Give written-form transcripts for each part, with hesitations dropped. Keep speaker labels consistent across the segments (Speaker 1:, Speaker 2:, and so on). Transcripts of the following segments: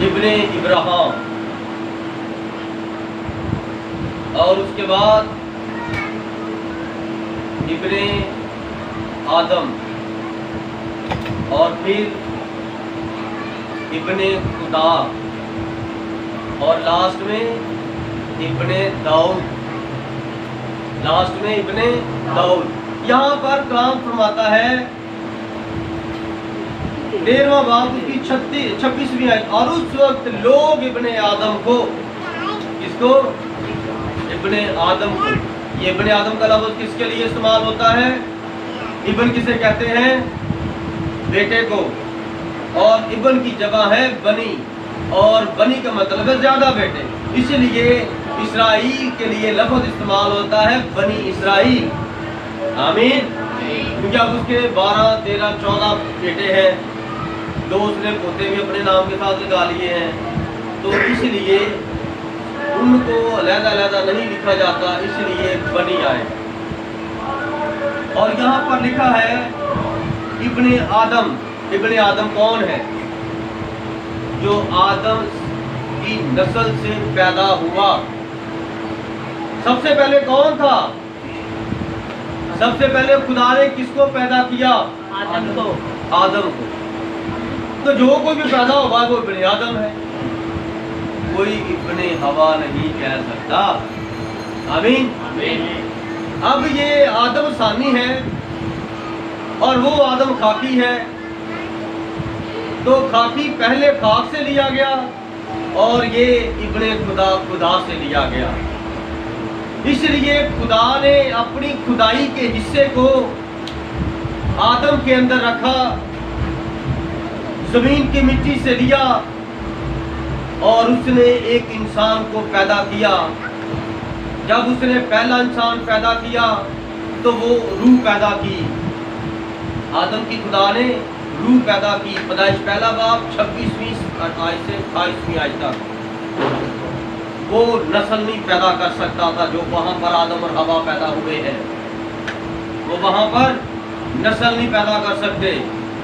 Speaker 1: ابن ابراہیم، اور اس کے بعد ابن آدم، اور پھر ابن خدا، اور لاسٹ میں ابن داؤد، یہاں پر کلام فرماتا ہے 13واں باب کی 26ویں آیت، اور اس وقت لوگ ابن آدم کو، کس کو؟ ابن آدم کو. یہ ابن آدم کا لفظ کس کے لیے استعمال ہوتا ہے؟ ابن کسے کہتے ہیں؟ بیٹے کو. اور ابن کی جگہ ہے بنی، اور بنی کا مطلب ہے زیادہ بیٹے، اس لیے اسرائیل کے لیے لفظ استعمال ہوتا ہے بنی اسرائیل. آمین. کیونکہ اب اس کے 12 13 14 بیٹے ہیں، 2 اس نے پوتے بھی اپنے نام کے ساتھ لگا لیے ہیں، تو اس لیے ان کو علیحدہ علیحدہ نہیں لکھا جاتا، اس لیے بنی آئے. اور یہاں پر لکھا ہے ابن آدم. ابن آدم کون ہے؟ جو آدم کی نسل سے پیدا ہوا. سب سے پہلے کون تھا؟ سب سے پہلے خدا نے کس کو پیدا کیا؟ آدم کو. تو جو کوئی بھی پیدا ہوا وہ ابن آدم ہے، کوئی ابن ہوا نہیں کہہ سکتا. آمین. اب یہ آدم ثانی ہے اور وہ آدم خاکی ہے، تو خاکی پہلے خاک سے لیا گیا اور یہ ابن خدا سے لیا گیا. اس لیے خدا نے اپنی خدائی کے حصے کو آدم کے اندر رکھا، زمین کی مٹی سے لیا اور اس نے ایک انسان کو پیدا کیا. جب اس نے پہلا انسان پیدا کیا تو وہ روح پیدا کی. آدم کی خدا نے روح پیدا کی. پیدائش پہلا باب 26ویں آیت سے 28ویں آیت تک. وہ نسل نہیں پیدا کر سکتا تھا جو وہاں پر آدم اور حوا پیدا ہوئے ہیں، وہ وہاں پر نسل نہیں پیدا کر سکتے.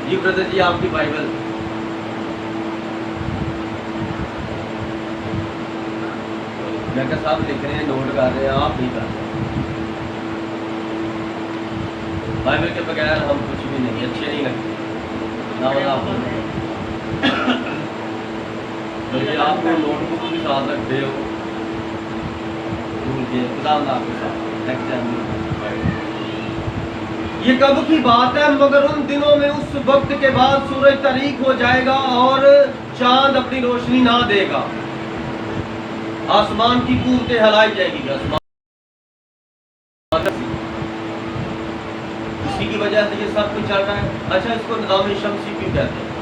Speaker 1: جی بردر جی آپ کی بائبل. میں کہ صاحب لکھ رہے ہیں، نوٹ کر رہے ہیں، آپ نہیں کر رہے. بائبل کے بغیر ہم کچھ بھی نہیں، اچھے نہیں لگتے. آپ کو نوٹ بک بھی ساتھ رکھتے ہو، یہ کب کی بات ہے؟ مگر ان دنوں میں اس وقت کے بعد سورج تاریک ہو جائے گا اور چاند اپنی روشنی نہ دے گا، آسمان کی قوتیں ہلائی جائے گی. اسی کی وجہ سے یہ سب کچھ چل رہا ہے. اچھا، اس کو نظام شمسی کیوں کہتے ہیں؟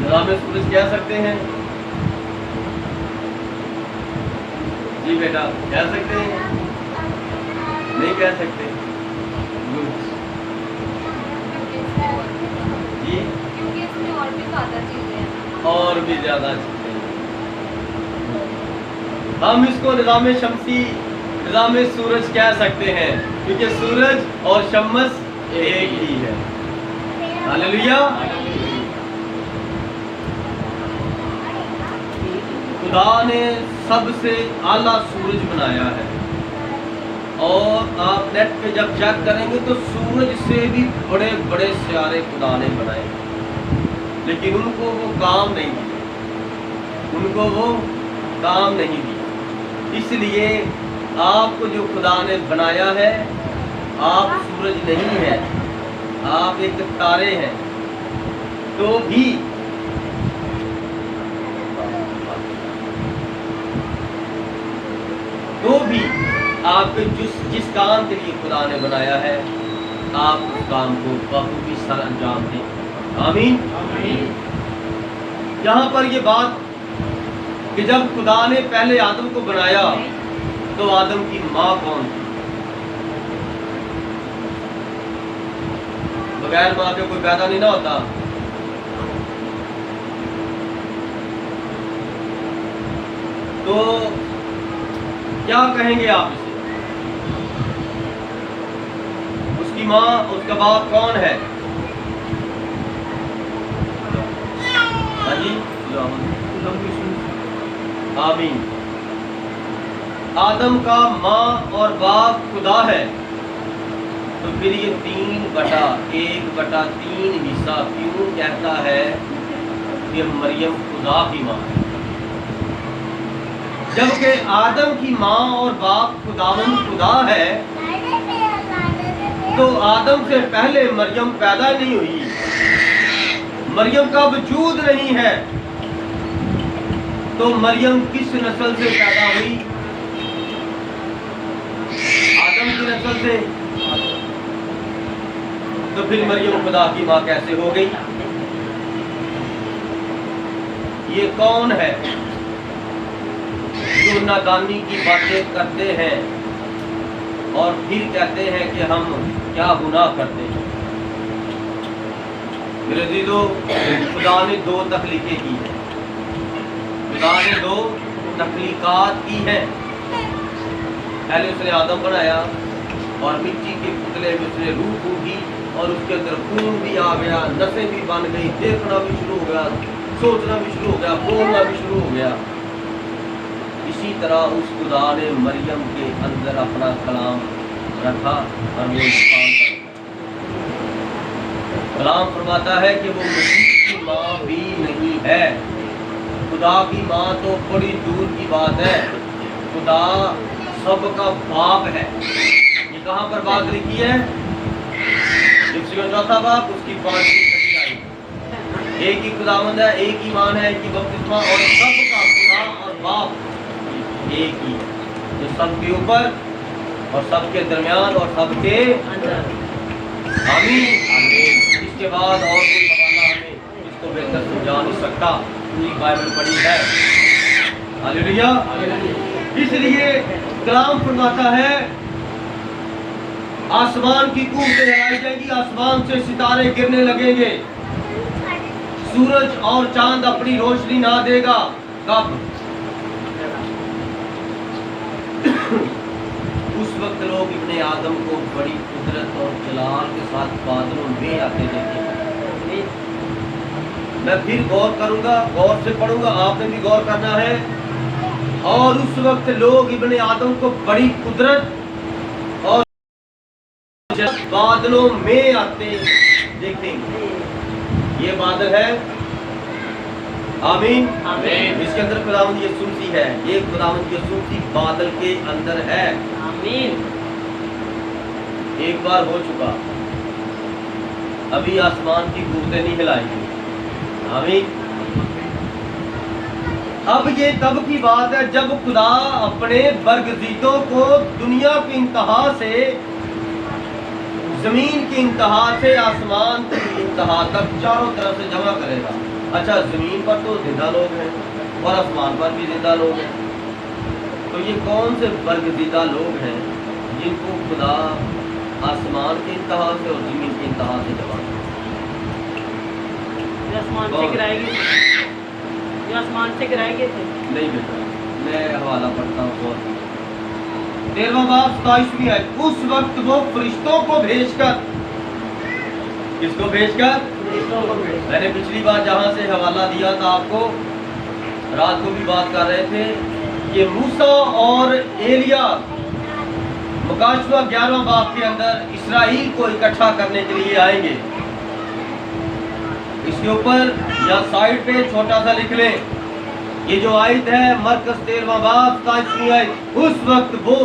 Speaker 1: نظام سورج کہہ سکتے ہیں؟ جی بیٹا کہہ سکتے ہیں؟ نہیں کہہ سکتے؟ جی اور بھی زیادہ چیزیں. ہم اس کو نظام شمسی، نظام سورج کہہ سکتے ہیں، کیونکہ سورج اور شمس ایک ہی ہے. ہاللیلویا. خدا نے سب سے اعلیٰ سورج بنایا ہے، اور آپ نیٹ پہ جب چیک کریں گے تو سورج سے بھی بڑے بڑے سیارے خدا نے بنائے، لیکن ان کو وہ کام نہیں دیا، اس لیے آپ کو جو خدا نے بنایا ہے، آپ سورج نہیں ہے، آپ ایک تارے ہیں. تو بھی آپ کے جس کام کے لیے خدا نے بنایا ہے، آپ اس کام کو بخوبی سر انجام دیں. آمین. یہاں پر یہ بات کہ جب خدا نے پہلے آدم کو بنایا تو آدم کی ماں کون تھی؟ بغیر ماں کے کوئی پیدا نہیں نہ ہوتا. تو کیا کہیں گے آپ اسے؟ اس کی ماں، اس کا باپ کون ہے؟ جی آمین. آدم کا ماں اور باپ خدا ہے، تو پھر یہ 3/1/3 حصہ کیوں کہتا ہے کہ مریم خدا کی ماں ہے، جبکہ آدم کی ماں اور باپ خدا ہے؟ تو آدم سے پہلے مریم پیدا نہیں ہوئی، مریم کا وجود نہیں ہے، تو مریم کس نسل سے پیدا ہوئی؟ آدم کی نسل سے. تو پھر مریم خدا کی ماں کیسے ہو گئی؟ یہ کون ہے جو نادانی کی باتیں کرتے ہیں اور پھر کہتے ہیں کہ ہم کیا گناہ کرتے ہیں؟ میرے عزیزو، خدا نے 2 تخلیقیں کی ہیں، خدا نے 2 تخلیقات کی ہیں. پہلے اس نے آدم بنایا اور مٹی کے پتلے میں اس نے روح پھونکی اور اس کے اندر خون بھی آ گیا، نسیں بھی بن گئی، دیکھنا بھی شروع ہو گیا، سوچنا بھی شروع ہو گیا، بولنا بھی شروع ہو گیا. اسی طرح اس خدا نے مریم کے اندر اپنا کلام رکھا اور وہ انسان بن. کلام فرماتا ہے کہ وہ مسیح کی ماں بھی نہیں ہے. خدا کی ماں تو بڑی دور کی بات ہے، خدا سب کا باپ ہے. یہ کہاں پر بات لکھی ہے؟ چوتھا باپ اس کی 5ویں آئی. ایک ہی خداوند ہے، ایک ہی ایمان ہے، ایک ہی بپتسمہ، اور سب کا خدا اور باپ ایک ہی ہے، جو سب کے اوپر اور سب کے درمیان اور سب کے اندر. آمین. اس کے بعد اور کوئی حوالہ ہمیں اس کو بہتر سمجھا نہیں سکتا. پوری بائبل پڑھی ہے. ہاللیلویا. اس لیے کلام فرماتا ہے آسمان کی قوتیں ہلائی جائیں گی، آسمان سے ستارے گرنے لگیں گے، سورج اور چاند اپنی روشنی نہ دے گا. کب؟ اس وقت لوگ ابن آدم کو بڑی قدرت اور جلال کے ساتھ بادلوں میں آتے دیکھیں گے. میں پھر غور کروں گا، غور سے پڑھوں گا، آپ نے بھی غور کرنا ہے. اور اس وقت لوگ ابن آدم کو بڑی قدرت اور بادلوں میں آتے دیکھیں گے. یہ بادل ہے. آمین. اس کے اندر خداوند یسوع مسیح ہے. یہ خداوند یسوع مسیح بادل کے اندر ہے. آمین. ایک بار ہو چکا، ابھی آسمان کی قوتیں نہیں ہلائی گئی. آمین. اب یہ تب کی بات ہے جب خدا اپنے برگزیدوں کو دنیا کی انتہا سے، زمین کی انتہا سے آسمان کی انتہا تک چاروں طرف سے جمع کرے گا. اچھا، زمین پر تو زندہ لوگ ہیں اور آسمان پر بھی زندہ لوگ ہیں. تو یہ کون سے برگزیدہ لوگ ہیں جن کو خدا آسمان کی انتہا سے اور زمین کی انتہا سے جمع کرے گا؟
Speaker 2: آسمان سے گرائے گئے تھے.
Speaker 1: نہیں بیٹا، میں حوالہ پڑھتا ہوں بہت. 13واں باب 27ویں آیت. اس وقت وہ فرشتوں کو بھیج کر، کس کو بھیج کر؟ میں نے پچھلی بار جہاں سے حوالہ دیا تھا آپ کو، رات کو بھی بات کر رہے تھے کہ موسیٰ اور ایلیا مکاشفہ 11واں باب کے اندر اسرائیل کو اکٹھا کرنے کے لیے آئیں گے. اس کے اوپر یا سائڈ پہ چھوٹا سا لکھ لیں، یہ جو آیت ہے مرکز 13واں باب 27ویں آیت. اس وقت وہ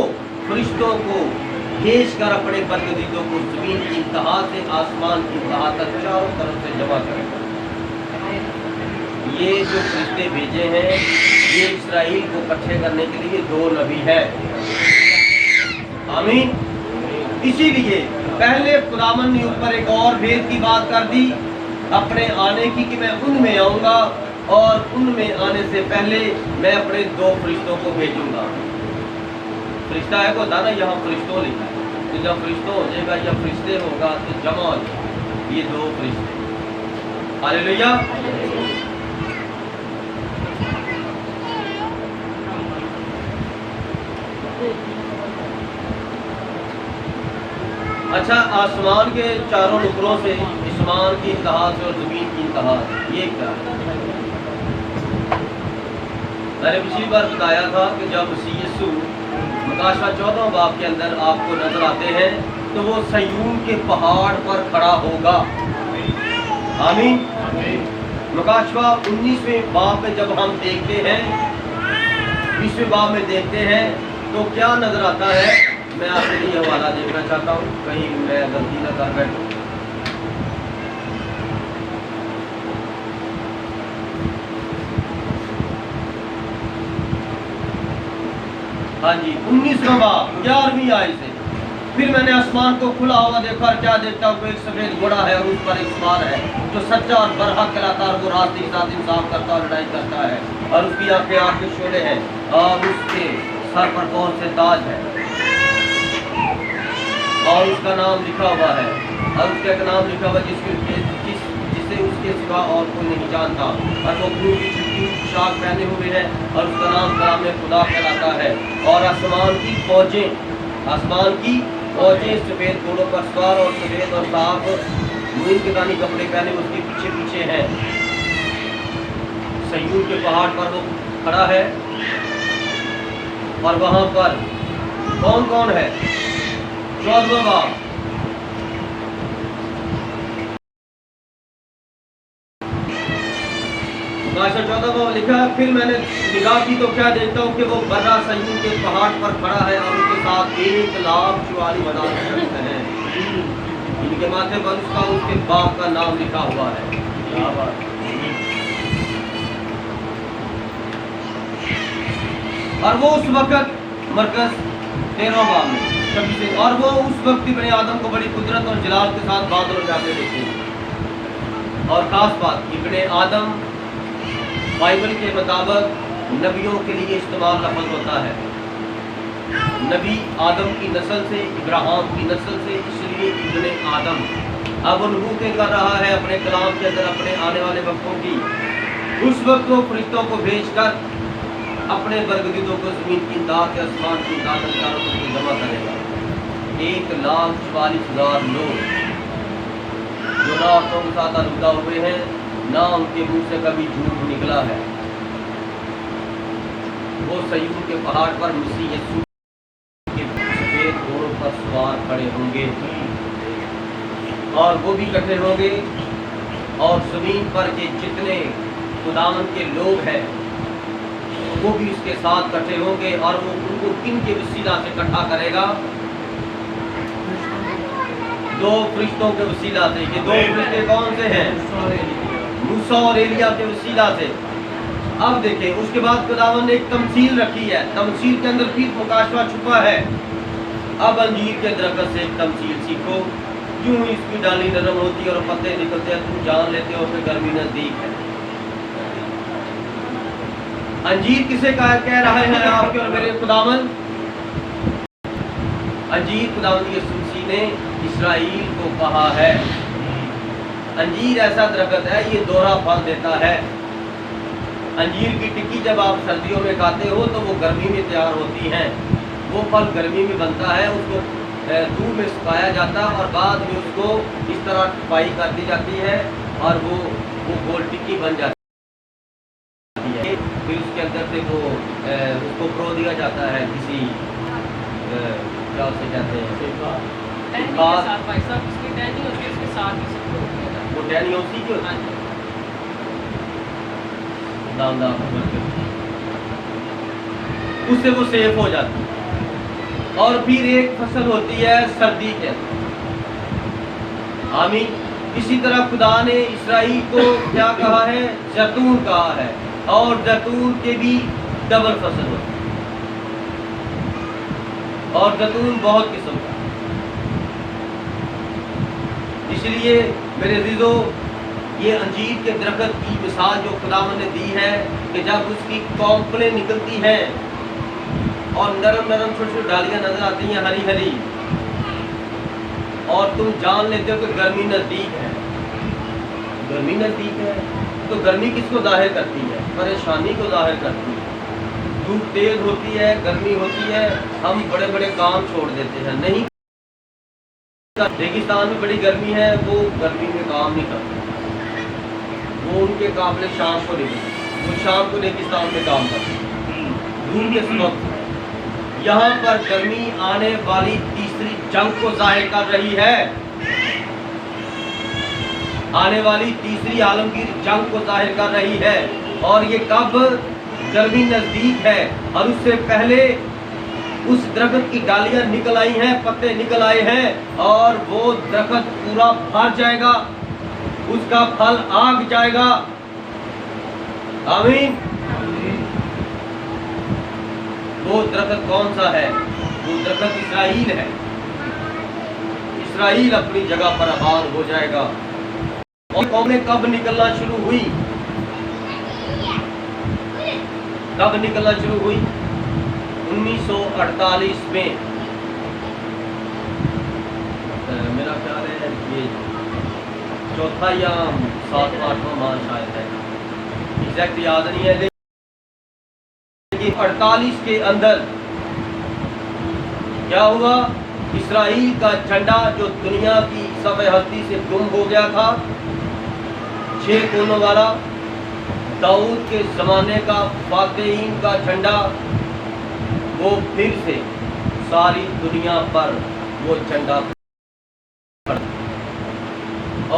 Speaker 1: فرشتوں کو بھیج کر اپنے برگزیدوں کو زمین کی انتہا سے آسمان کی انتہا تک چاروں طرف سے جمع کرے گا. یہ جو فرشتے بھیجے ہیں یہ اسرائیل کو اکٹھے کرنے کے لیے 2 نبی ہے. آمین. اسی لیے پہلے خداوند نے اوپر ایک اور بھید کی بات کر دی اپنے آنے کی کہ میں ان میں آؤں گا اور ان میں آنے سے پہلے میں اپنے 2 فرشتوں کو بھیجوں گا. فرشتہ ہے کو ہوتا نا، یہاں فرشتوں لکھا ہے، تو جب فرشتوں ہو جائے گا یا فرشتے ہوگا تو جمع ہو جائے گا. یہ 2 فرشتے. ہاللیلویا. اچھا، آسمان کے چاروں نقروں سے، آسمان کی انتہا سے اور زمین کی انتہا سے، یہ کیا ہے؟ میں نے پچھلی بار بتایا تھا کہ جب مسیح یسوع مکاشفہ 14 باب کے اندر آپ کو نظر آتے ہیں تو وہ سیون کے پہاڑ پر کھڑا ہوگا. آمین. مکاشفہ 19ویں باب میں جب ہم دیکھتے ہیں 20ویں باب میں دیکھتے ہیں تو کیا نظر آتا ہے. میں آپ کے لیے حوالہ دیکھنا چاہتا ہوں کہیں میں غلطی نہ کر بیٹھوں. ہاں جی 19واں باب 11ویں آیت سے. پھر میں نے آسمان کو کھلا ہوا دیکھا اور کیا دیکھتا ہوں کہ ایک سفید گھوڑا ہے اور اس پر ایک سوار ہے جو سچا اور برحق کہلاتا ہے اور وہ راستے کے ساتھ انصاف کرتا اور لڑائی کرتا ہے اور اس کی آنکھیں آگ کے شعلے ہیں اور اس کے سر پر بہت سے تاج ہے اور اس کا نام لکھا ہوا ہے اور اس کا ایک نام لکھا ہوا جسے اس کے سوا اور کوئی نہیں جانتا اور وہ خون کی چھٹی پوشاک پہنے ہوئے ہے اور اس کا نام کلام خدا کہلاتا ہے. اور آسمان کی فوجیں سفید گھوڑوں پر سوار اور سفید اور صاف موم کے دانی کپڑے پہنے اس کے پیچھے پیچھے ہیں. سیون کے پہاڑ پر وہ کھڑا ہے اور وہاں پر کون کون ہے. 14واں باب مکاشفہ 14 باب لکھا ہے. پھر میں نے نگاہ کی تو کیا دیکھتا ہوں کہ وہ برا سیون کے پہاڑ پر کھڑا ہے اور اس کے ساتھ 1,44,000 شخص ہیں. ان کے ماتھے پر اس کے باپ کا نام لکھا ہوا ہے. اور وہ اس وقت مرکز 13واں باب میں 26 اور وہ اس وقت ابن آدم کو بڑی قدرت اور جلال کے ساتھ بادل میں جاتے دیکھے. اور خاص بات ابن آدم بائبل کے مطابق نبیوں کے لیے استعمال لفظ ہوتا ہے. نبی آدم کی نسل سے ابراہیم کی نسل سے اس لیے ابن آدم. اب وہ نبوتیں کر رہا ہے اپنے کلام کے اندر اپنے آنے والے وقتوں کی. اس وقت وہ فرشتوں کو بھیج کر اپنے برگزیدوں کو زمین کی امداد کے آسمان کی امداد کو جمع کرے گا. 1,44,000 لوگ جو راستوں کے ساتھ آلودہ ہوئے ہیں نہ ان کے منہ سے کبھی جھوٹ نکلا ہے. وہ سیون کے پہاڑ پر مسیح یسوع کے سفید گھوڑوں پر سوار کھڑے ہوں گے اور وہ بھی اکٹھے ہوں گے اور زمین پر کے جتنے خداوند کے لوگ ہیں وہ بھی اس کے ساتھ اکٹھے ہوں گے. اور وہ ان کو کن کے وسیلہ سے اکٹھا کرے گا. 2 فرشتوں کے وسیلہ سے. یہ 2 فرشتے کون سے ہیں؟ موسیٰ اور ایلیا کے وسیلہ سے. اب دیکھیں اس کے بعد خداوند نے ایک تمثیل رکھی ہے. تمثیل کے اندر پھر مکاشفہ چھپا ہے. اب انجیر کے درخت سے ایک تمثیل سیکھو. کیوں اس کی ڈالی نرم ہوتی ہے اور پتے نکلتے ہیں تم جان لیتے ہو کہ گرمی نزدیک ہے. انجیر کسے کہہ رہے ہیں آپ کے اور میرے خداوند؟ انجیر خداوند یسوع مسیح نے اسرائیل کو کہا ہے. انجیر ایسا درخت ہے یہ دوہرا پھل دیتا ہے. انجیر کی ٹکی جب آپ سردیوں میں کھاتے ہو تو وہ گرمی میں تیار ہوتی ہیں. وہ پھل گرمی میں بنتا ہے. اس کو دھوپ میں سکھایا جاتا ہے اور بعد میں اس کو اس طرح ٹپائی کر دی جاتی ہے اور وہ گول ٹکی بن جاتی ہے. پھر اس کے اندر سے وہ اس کو پرو دیا جاتا ہے کسی کیا اسے کہتے ہیں وہ ٹہنی اسی کی ہوتی ہے. اس سے وہ سیف ہو جاتی ہے. اور پھر ایک فصل ہوتی ہے سردی کے اندر. آمین. اسی طرح خدا نے اسرائیل کو کیا کہا ہے؟ زیتون کہا ہے. اور زیتون کے بھی ڈبل فصل ہوتی ہے اور زیتون بہت قسم کا. اس لیے میرے عزیزو یہ انجیر کے درخت کی مثال جو خداوند نے دی ہے کہ جب اس کی کونپلیں نکلتی ہیں اور نرم نرم چھوٹی چھوٹی ڈالیاں نظر آتی ہیں ہری ہری اور تم جان لیتے ہو کہ گرمی نزدیک ہے. گرمی نزدیک ہے تو گرمی کس کو ظاہر کرتی ہے؟ پریشانی کو ظاہر کرتی ہے. دھوپ تیز ہوتی ہے, گرمی ہوتی ہے, ہم بڑے بڑے کام چھوڑ دیتے ہیں. نہیں, ریگستان میں بڑی گرمی ہے, وہ گرمی میں کام نہیں کرتے, وہ ان کے قابل شام کو نہیں کرتے, وہ شام کو ریگستان میں کام کرتے ہیں. ڈھونڈ اس وقت یہاں پر گرمی آنے والی تیسری جنگ کو ظاہر کر رہی ہے، آنے والی تیسری عالمگیر جنگ کو ظاہر کر رہی ہے، اور یہ کب؟ گرمی نزدیک ہے، اور اس سے پہلے اس درخت کی ڈالیاں نکل آئی ہیں، پتے نکل آئے ہیں، اور وہ درخت پورا بھر جائے گا، اس کا پھل آگ جائے گا۔ آمین۔ وہ درخت کون سا ہے؟ وہ درخت اسرائیل ہے۔ اسرائیل اپنی جگہ پر آباد ہو جائے گا۔ اور قومیں کب نکلنا شروع ہوئی؟ کب نکلنا شروع ہوئی؟ 1948 میں، میرا خیال ہے یہ چوتھا یا ساتواں آٹھواں ماہ شاید ہے، ایگزیکٹ یاد نہیں ہے، لیکن 48 کے اندر کیا ہوا؟ اسرائیل کا جھنڈا جو دنیا کی سطح ہستی سے گم ہو گیا تھا، 6 کونوں والا، داؤد کے زمانے کا فاتحین کا جھنڈا، وہ پھر سے ساری دنیا پر وہ جھنڈا۔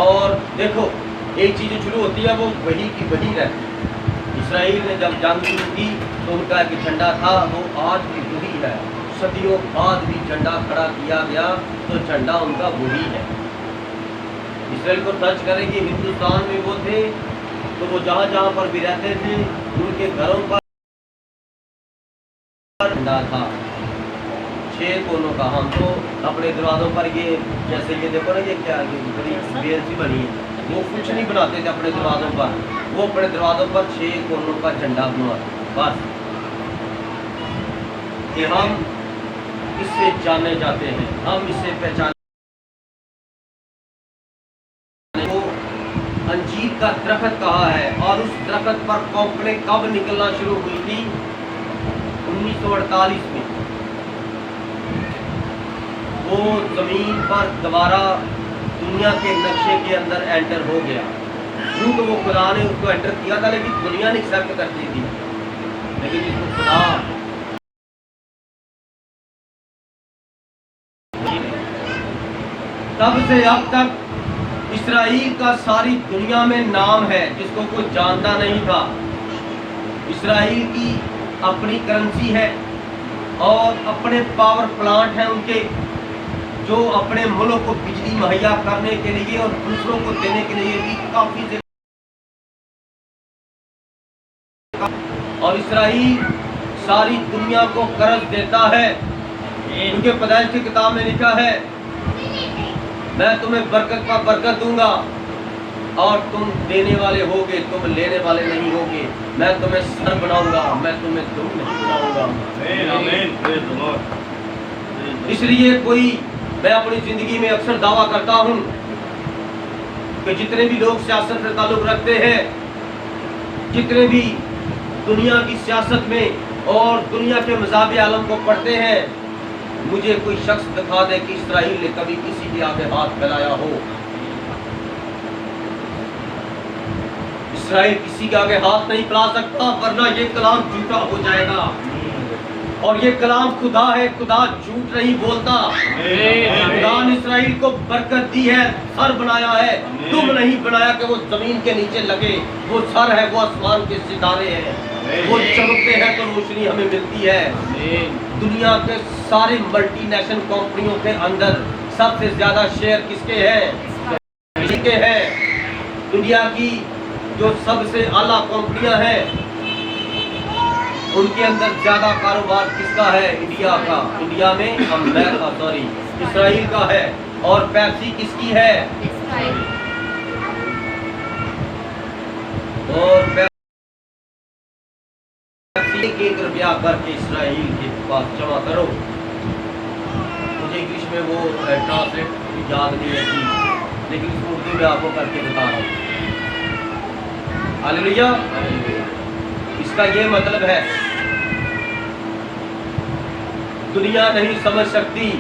Speaker 1: اور دیکھو ایک چیز جو شروع ہوتی ہے وہ وہی کی وہی رہتی ہے۔ اسرائیل نے جب جنگ شروع کی تو ان کا ایک جھنڈا تھا، وہ آج بھی وہی ہے، صدیوں بعد بھی جھنڈا کھڑا کیا گیا تو جھنڈا ان کا وہی ہے۔ اسرائیل کو سرچ کریں کہ ہندوستان میں وہ تھے تو وہ جہاں جہاں پر بھی رہتے تھے ان کے گھروں پر جھنڈا تھا 6 کونوں کا۔ ہم تو اپنے دروازوں پر یہ جیسے یہ دیکھو نا، یہ کیا بڑی بیر سی بنی ہے، وہ کچھ نہیں بناتے تھے اپنے دروازوں پر، وہ اپنے دروازوں پر 6 کونوں کا جھنڈا بنواتے بس، کہ ہم اس سے جانے جاتے ہیں، ہم اس سے پہچانے۔ وہ انجیر کا درخت کہا ہے، اور اس درخت پر کونپلیں کب نکلنا شروع ہوئی تھی؟ 1948 میں۔ وہ زمین پر دوبارہ دنیا کے نقشے کے اندر انٹر ہو گیا، کیوں تو وہ خدا نے اس کو انٹر کیا تھا، لیکن دنیا نے ایکسپٹ کرتی تھی، لیکن اس کو خدا تب سے اب تک اسرائیل کا ساری دنیا میں نام ہے جس کو کوئی جانتا نہیں تھا۔ اسرائیل کی اپنی کرنسی ہے اور اپنے پاور پلانٹ ہیں ان کے، جو اپنے ملک کو بجلی مہیا کرنے کے لیے اور دوسروں کو دینے کے لیے بھی کافی، اور اسرائیل ساری دنیا کو قرض دیتا ہے، کیونکہ پیدائش کی کتاب میں لکھا ہے میں تمہیں برکت پر برکت دوں گا اور تم دینے والے ہوگے، تم لینے والے نہیں ہوگے، میں تمہیں سر بناؤں گا، میں تمہیں دم نہیں بناؤں گا۔ اس لیے میں اپنی زندگی میں اکثر دعویٰ کرتا ہوں کہ جتنے بھی لوگ سیاست سے تعلق رکھتے ہیں، جتنے بھی دنیا کی سیاست میں اور دنیا کے مذہبی عالم کو پڑھتے ہیں، مجھے کوئی شخص دکھا دے کہ اسرائیل نے کبھی کسی کے آگے ہاتھ پھیلایا ہو۔ اسرائیل کسی کے آگے ہاتھ نہیں پھیلا سکتا، ورنہ یہ کلام جھوٹا ہو جائے گا، اور یہ کلام خدا ہے، خدا جھوٹ نہیں بولتا۔ خدا نے اسرائیل کو برکت دی ہے، سر بنایا ہے، تم نہیں بنایا کہ وہ زمین کے نیچے لگے، وہ سر ہے، وہ آسمان کے ستارے ہیں، وہ چمکتے ہیں تو روشنی ہمیں ملتی ہے۔ دنیا کے سارے ملٹی نیشنل کمپنیوں کے اندر سب سے زیادہ شیئر کس کے ہیں؟ اسی کے ہیں۔ دنیا کی جو سب سے اعلیٰ کمپنیاں ہیں ان کے اندر زیادہ کاروبار کس کا ہے؟ انڈیا کا۔ انڈیا میں اسرائیل کا ہے۔ اور پیپسی کس کی ہے؟ اور پیپسی 1 روپیہ کر کے اسرائیل کے پاس جمع کرو۔ مجھے انگلش میں وہ ٹرانسلیٹ یاد نہیں ہے لیکن اس کو اردو میں آپ کو کر کے بتا رہا ہوں۔ ہاللیلویا۔ اس کا یہ مطلب ہے دنیا نہیں سمجھ سکتی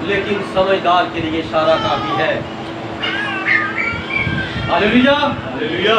Speaker 1: لیکن سمجھدار کے لیے اشارہ کافی ہے۔ ہاللیلویا۔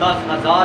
Speaker 1: 10,000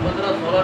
Speaker 1: 15, 16,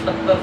Speaker 1: 70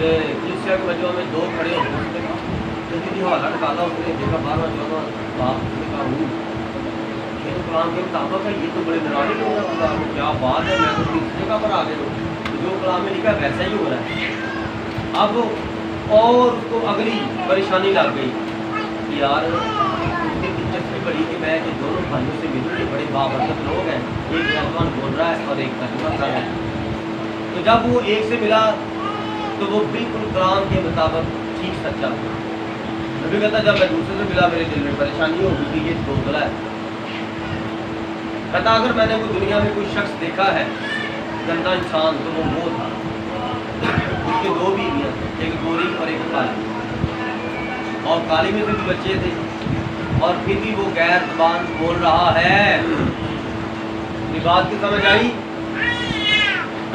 Speaker 1: کہ کلیسیا کے بچوں میں دو کھڑے ہوتے ہیں، اس نے کہا جلدی حوالہ نکالا، اس نے دیکھا 12 باپ، اس نے کہا یہ تو کلام کے مطابق ہے، یہ تو بڑے نرانے لوگ ہیں، خدا کو کیا بات ہے، میں تو اس جگہ پر آ گئے ہوں، جو کلام میں لکھا ہے ویسا ہی ہو رہا ہے۔ اب اور اس کو اگلی پریشانی لگ گئی کہ یار اس کی دلچسپی بڑی کہ میں یہ دونوں بھائیوں سے ملوں، یہ بڑے بابرکت لوگ ہیں، ایک نوجوان بول رہا ہے اور ایک ترجمہ کر رہا ہے۔ تو جب وہ ایک سے ملا تو وہ بالکل کلام کے مطابق ٹھیک سچا ہوا۔ نبی کہتا جب میں دوسرے سے ملا میرے دل میں پریشانی ہو گئی کہ یہ دوگلا ہے۔ کہتا اگر میں نے کوئی دنیا میں کوئی شخص دیکھا ہے گندا انسان تو وہ تھا۔ اس کے دو بیویاں، ایک گوری اور ایک کالی، اور کالی میں سے بھی بچے تھے، اور پھر بھی وہ غیر زبان بول رہا ہے۔ یہ بات کی سمجھ آئی؟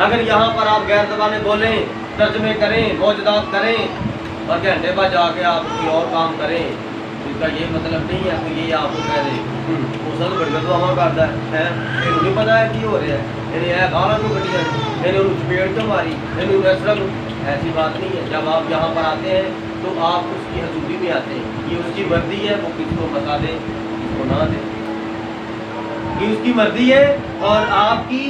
Speaker 1: اگر یہاں پر آپ غیر زبانیں بولیں، ترجمے کریں، معجزات کریں اور گھنٹے بعد جا کے آپ کوئی اور کام کریں، اس کا یہ مطلب نہیں ہے کہ یہ آپ کو کہہ دیں وہ سب بڑھ تو ہمارا کرتا ہے، یہ نہیں پتا ہے کی ہو رہا ہے، یعنی ہے گالا کو کٹیا، یعنی انہوں چپیڑ کیوں ماری، یعنی انہیں اسرگ، ایسی بات نہیں ہے۔ جب آپ یہاں پر آتے ہیں تو آپ اس کی حضوری میں آتے ہیں، یہ اس کی مرضی ہے، وہ کسی کو بتا دے کسی کو نہ دے، یہ اس کی مرضی ہے اور آپ کی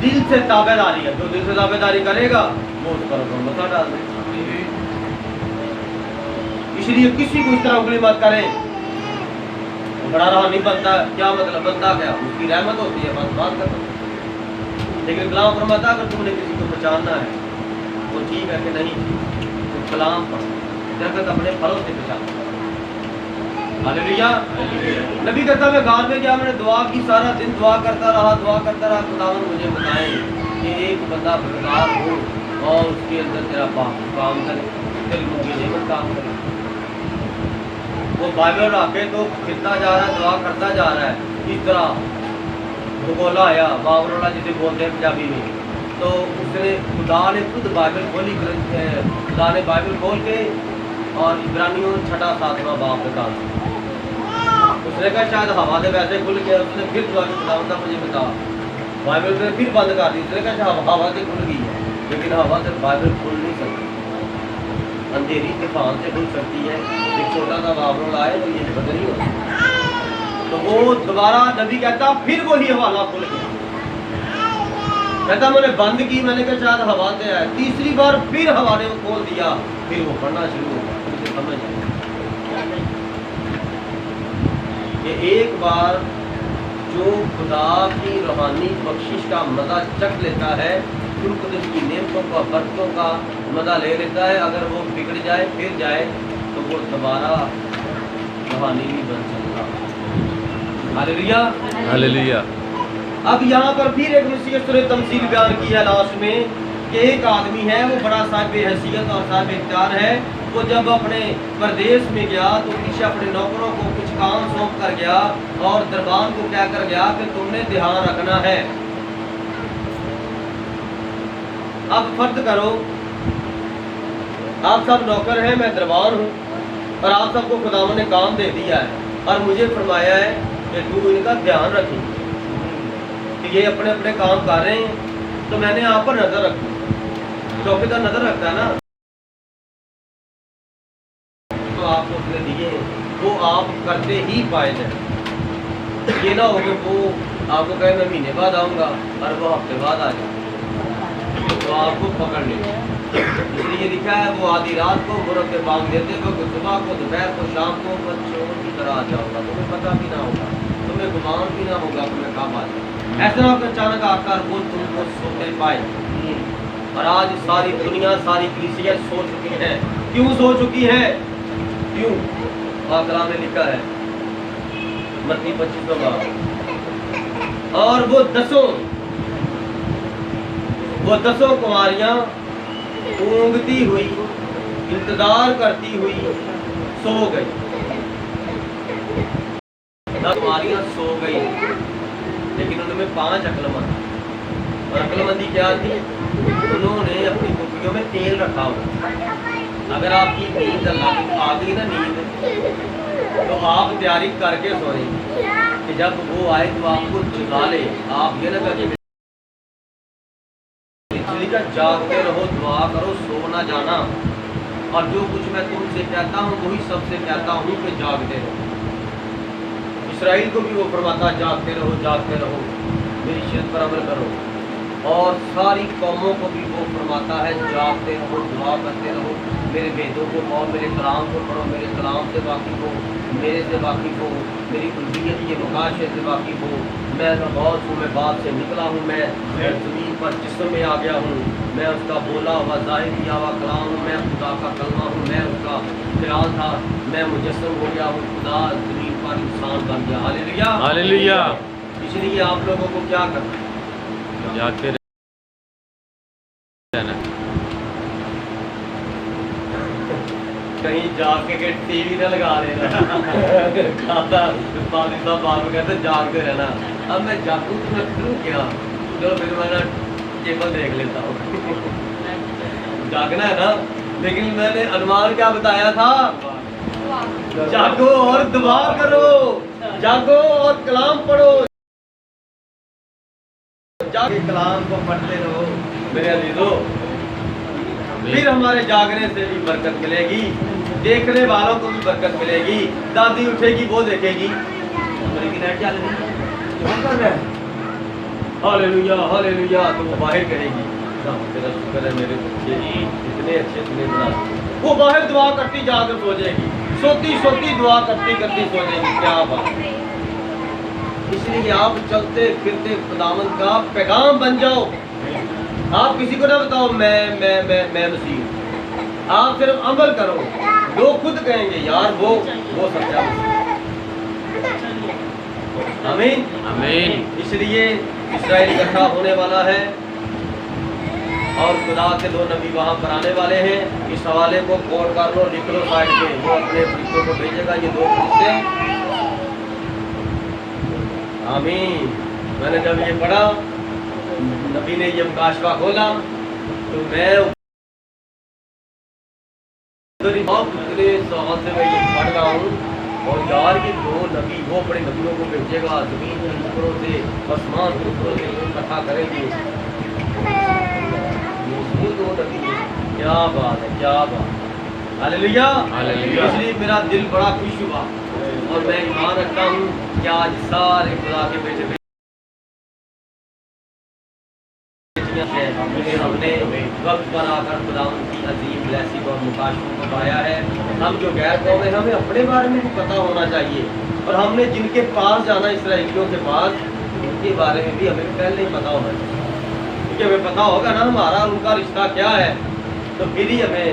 Speaker 1: دل سے تابع داری ہے، جو دل سے تابع داری کرے گا وہ اس پر بتا ڈال دے۔ اس لیے کسی کو اس طرح انگلی مت کریں، بڑا رہا نہیں بنتا، کیا مطلب بنتا کیا، اس کی رحمت ہوتی ہے، بس بات کرتا۔ لیکن کلام فرماتا اگر تم نے کسی کو پہچاننا ہے تو ٹھیک ہے کہ نہیں، تو کلام پر درخت اپنے پھلوں سے پہچانتا۔ ہاللیلویا۔ نبی کہتا میں گھر میں گیا، میں نے دعا کی، سارا دن دعا کرتا رہا، خداوند مجھے بتائیں کہ ایک بندہ بردار ہو اور اس کے اندر تیرا باپ کام کرے، تیرے منہ کی نعمت کام کرے۔ وہ بائبل رکھ کے تو پھرتا جا رہا ہے، دعا کرتا جا رہا ہے، اس طرح بھگولا آیا، باورولا جسے بولتے ہیں پنجابی میں، تو اس نے خدا نے خود بائبل کھولی، خدا نے بائبل کھول کے اور عبرانیوں 6-7واں باب نکالا۔ اس نے کہا شاید ہوا سے ویسے کھل گیا، اس نے پھر دعا کی خداوند مجھے بتا، بائبل سے پھر بند کر دی، اس نے کہا ہوا سے کھل گئی ہے، لیکن ہوا سے بائبل کھل نہیں سکتی، اندھیری طوفان سے کھل سکتی ہے، ایک چھوٹا سا بابرول آئے تو یہ بند نہیں ہوتا۔ تو وہ دوبارہ نبی کہتا پھر وہی حوالہ کھل گیا، کہتا میں نے بند کی، میں نے کہا شاید ہوا سے ہے، تیسری بار پھر حوالے کو کھول دیا، پھر وہ پڑھنا شروع ہو گیا۔ مجھے سمجھ آئی کہ ایک بار جو خدا کی روحانی بخشش کا مزہ چکھ لیتا ہے، قدس کی نعمتوں کا، برکتوں کا مزہ لے لیتا ہے، اگر وہ بگڑ جائے پھر جائے تو وہ دوبارہ روحانی نہیں بن سکتا۔ ہاللیلویا،
Speaker 3: ہاللیلویا۔
Speaker 1: اب یہاں پر پھر ایک نصیحت نے تمثیل بیان کی ہے لاسٹ میں کہ ایک آدمی ہے، وہ بڑا صاحب حیثیت اور صاحب اختیار ہے، وہ جب اپنے پردیس میں گیا تو پیچھے اپنے نوکروں کو کچھ کام سونپ کر گیا اور دربان کو کہہ کر گیا کہ تم نے دھیان رکھنا ہے۔ اب فرض کرو آپ سب نوکر ہیں، میں دربان ہوں، اور آپ سب کو خداوند نے کام دے دیا ہے اور مجھے فرمایا ہے کہ تو ان کا دھیان رکھیں کہ یہ اپنے اپنے کام کر رہے ہیں، تو میں نے آپ پر نظر رکھی، چوکیدار نظر رکھتا ہے نا، تو آپ کو اس نے دیے وہ آپ کرتے ہی پائے جائیں، یہ نہ ہو کہ وہ آپ کو کہے میں مہینے بعد آؤں گا اور وہ ہفتے بعد آ جائے تو آپ کو پکڑ لیں۔ اس لیے لکھا ہے وہ آدھی رات کو مرغ کے بانگ دیتے ہوئے صبح کو، دوپہر کو، شام کو چور کی طرح آ جاؤ گا، تمہیں پتہ بھی نہ ہوگا، تمہیں گمان بھی نہ ہوگا کہ میں کب آ جاؤں۔ ایسا نہ ہو کہ اچانک آ کر وہ تم کو سوتے پائے۔ اور آج ساری دنیا، ساری کلیسیا سو چکی ہے۔ کیوں سو چکی ہے؟ کیوں؟ پاک کلام میں لکھا ہے متی 25 باب، اور وہ دسوں کماریاں اونگتی ہوئی، انتظار کرتی ہوئی سو گئی۔ 10 کماریاں سو گئی، لیکن ان میں 5 عقلمند، اور عقلمندی کیا تھی؟ انہوں نے اپنی ٹوپیوں میں تیل رکھا ہوا۔ اگر آپ کی نیند اللہ آ گئی نا نیند، تو آپ تیاری کر کے سوئیں کہ جب وہ آئے تو آپ کو جگا لے۔ آپ یہ نہ کہتے ٹھیک ہے, جاگتے رہو, دعا کرو, سو نہ جانا, اور جو کچھ میں تم سے کہتا ہوں وہی سب سے کہتا ہوں کہ جاگتے رہو. اسرائیل کو بھی وہ فرماتا جاگتے رہو, جاگتے رہو, میری شریعت پر عمل کرو, اور ساری قوموں کو بھی وہ فرماتا ہے جاگتے رہو, دعا کرتے رہو, میرے بیدوں کو پڑھو, میرے کلام کو پڑھو, میرے کلام سے واقف ہو, میرے سے واقف ہو, میری الوہیت کے مقاشے سے واقف ہو. میں بہت ہوں, میں باپ سے نکلا ہوں, میں زمین پر جسم میں آ گیا ہوں, میں اس کا بولا ہوا ظاہر کیا ہوا کلام ہوں, میں خدا کا کلمہ ہوں, میں اس کا خیال تھا, میں مجسم ہو گیا ہوں, خدا زمین پر انسان بن گیا. ہاللیلویہ,
Speaker 3: ہاللیلویہ.
Speaker 1: اس لیے آپ لوگوں کو کیا کرنا ہے؟
Speaker 3: جاگتے رہنا.
Speaker 1: کہیں جا کے ٹی وی نہ لگا لینا. صاحب بعد میں کہتے جاگتے رہنا. اب میں جاگوں تو میں کروں کیا؟ چلو پھر میں نا ٹیبل دیکھ لیتا ہوں. جاگنا ہے نا, لیکن میں نے عنوان کیا بتایا تھا؟ جاگو اور دعا کرو, جاگو اور کلام پڑھو, جاگ کے کلام کو پڑھتے رہو میرے عزیزو. پھر ہمارے جاگنے سے بھی برکت ملے گی, دیکھنے والوں کو بھی برکت ملے گی. دادی اٹھے گی وہ دیکھے گی, ہاللیلویہ ہاللیلویہ, تو وہ باہر کرے گی تیرا شکر ہے میرے بچے اتنے اچھے تمہیں بنا. وہ باہر دعا کرتی جا کر سو جائے گی, سوتی سوتی دعا کرتی کرتی سو جائے گی. کیا بات ہے. اس لیے آپ چلتے پھرتے خداوند کا پیغام بن جاؤ. آپ کسی کو نہ بتاؤ میں مسیح ہوں, آپ صرف عمل کرو. لوگ خود کہیں گے یار وہ سچا مسیح. آمین
Speaker 3: آمین.
Speaker 1: اس لیے اسرائیل اکٹھا ہونے والا ہے, اور خدا کے 2 نبی وہاں پر آنے والے ہیں. اس حوالے کو غور کر لو, لکھ لو سائڈ پہ. وہ اپنے فرشتوں کو بھیجے گا, یہ 2 فرشتے. آمین. میں نے جب یہ پڑھا, نبی نے یہ مکاشفہ کھولا, تو میں اتنے سال سے میں یہ پڑھ رہا ہوں, اور یار یہ 2 نبی وہ بڑے نبیوں کو بھیجے گا, زمین کے ٹکڑوں سے آسمان کے ٹکڑوں سے اکٹھا کریں گے. یہ 2 نبی, کیا بات ہے, کیا بات. ہاللیلویہ
Speaker 3: ہاللیلویہ.
Speaker 1: اس لیے میرا دل بڑا خوش ہوا, اور میں ایمان رکھتا ہوں کہ آج سارے خدا کے بیٹے ہم نے وقت پر آ کر خداوند کی عظیم بلیسنگ اور مکاشفوں کو پایا ہے. ہم جو غیر قوم ہیں, ہمیں اپنے بارے میں بھی پتہ ہونا چاہیے, اور ہم نے جن کے پاس جانا اسرائیلیوں کے پاس, ان کے بارے میں بھی ہمیں پہلے ہی پتہ ہونا چاہیے. کیونکہ ہمیں پتہ ہوگا نا ہمارا ان کا رشتہ کیا ہے, تو پھر ہی ہمیں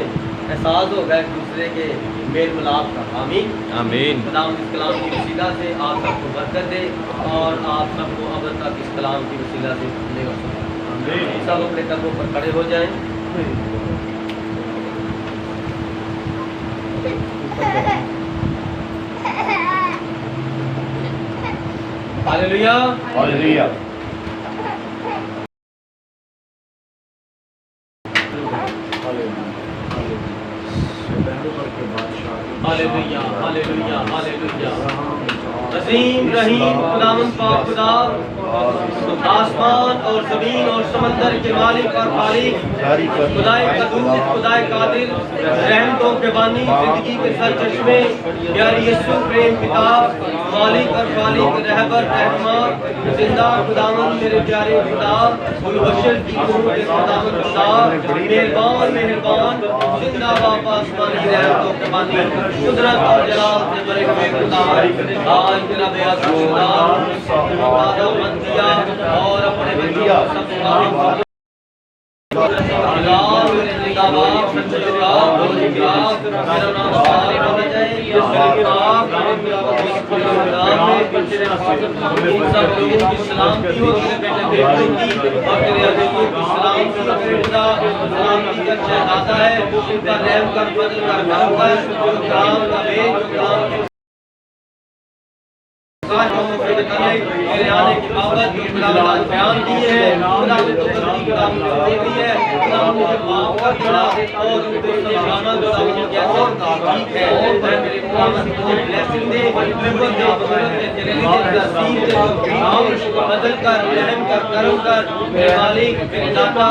Speaker 1: احساس ہوگا ایک دوسرے کے میل ملاپ کا. آمین آمین. خداوند اس کلام کی وسیلہ سے آپ سب کو برکت دے, اور آپ سب کو ابد تک اس کلام کی وسیلہ سے لے گا. سب اپنے قدموں پر کھڑے ہو جائیں. ہاللیلویہ
Speaker 3: ہاللیلویہ.
Speaker 1: ہاللیلویہ ہاللیلویہ ہاللیلویہ. عظیم رحیم خداوند پاک خدا, آسمان اور زمین اور سمندر کے مالک اور خالق, خدائے قدوس, خدائے قادر, رحمتوں کے بانی, زندگی کے سرچشمے, پیاری یسوع پریم پتا, مالک اور خالق, رہبر رہنما, زندہ خداوند میرے پیارے خدا, البشر کی روح کے خداوند خدا, مہربان مہربان, زندہ باپ آسمانی رحمتوں کے بانی, قدرت اور جلال سے بھرے ہوئے خدا, آج تیرا بے عزت خدا وعدہ مت کیا, اور اپنے بچوں کو سب کا میرے آنے کی بابت جو خداوند بیان دیے ہیں, خداوند تو غلطی خداوند نے دے دی ہے, خداوند مجھے معاف کر دینا, اور ان کو سمجھانا خداوند کیسے ٹھیک ہے. میں میرے خداوند کو بلیسنگ دے, قوت دے, قدرت دے, تیرے لیے نصیب دے, بدل کر, رحم کر, کرم کر, میرے مالک, میرے داتا.